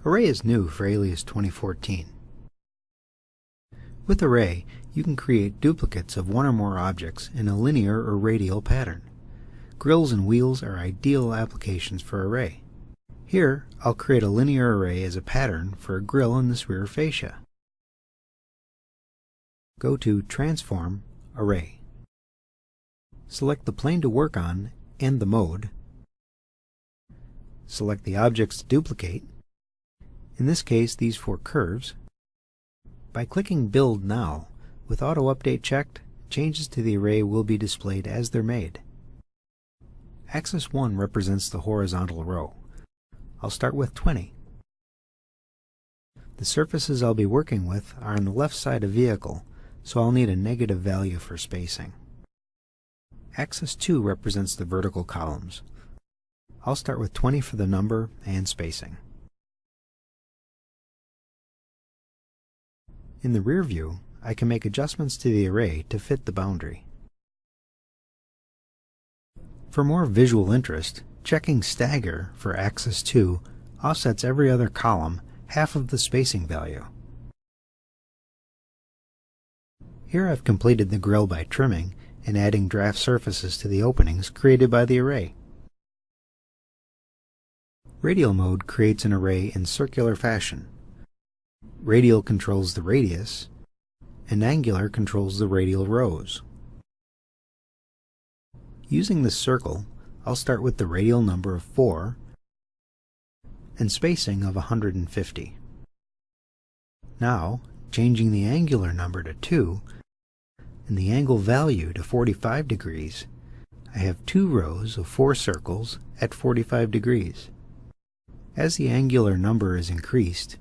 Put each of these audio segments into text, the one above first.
Array is new for Alias 2014. With Array, you can create duplicates of one or more objects in a linear or radial pattern. Grills and wheels are ideal applications for Array. Here, I'll create a linear array as a pattern for a grill in this rear fascia. Go to Transform, Array. Select the plane to work on and the mode. Select the objects to duplicate, in this case these 4 curves. By clicking Build Now, with Auto Update checked, changes to the array will be displayed as they're made. Axis 1 represents the horizontal row. I'll start with 20. The surfaces I'll be working with are on the left side of vehicle, so I'll need a negative value for spacing. Axis 2 represents the vertical columns. I'll start with 20 for the number and spacing. In the rear view, I can make adjustments to the array to fit the boundary. For more visual interest, checking Stagger for Axis 2 offsets every other column half of the spacing value. Here I've completed the grill by trimming and adding draft surfaces to the openings created by the array. Radial mode creates an array in circular fashion. Radial controls the radius, and angular controls the radial rows. Using this circle, I'll start with the radial number of 4 and spacing of 150. Now, changing the angular number to 2 and the angle value to 45 degrees, I have 2 rows of 4 circles at 45 degrees. As the angular number is increased,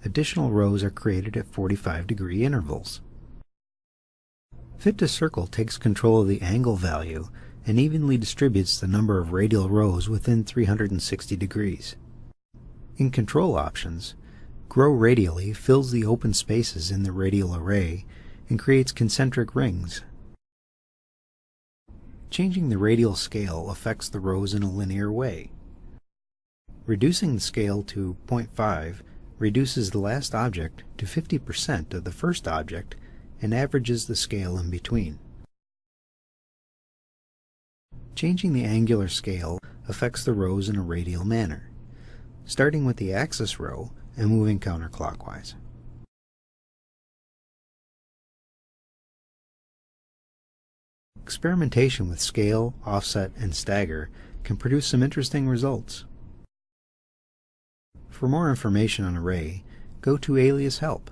additional rows are created at 45-degree intervals. Fit to Circle takes control of the angle value and evenly distributes the number of radial rows within 360 degrees. In Control Options, Grow Radially fills the open spaces in the radial array and creates concentric rings. Changing the radial scale affects the rows in a linear way. Reducing the scale to 0.5 reduces the last object to 50% of the first object and averages the scale in between. Changing the angular scale affects the rows in a radial manner, starting with the axis row and moving counterclockwise. Experimentation with scale, offset, and stagger can produce some interesting results. For more information on Array, go to Alias Help.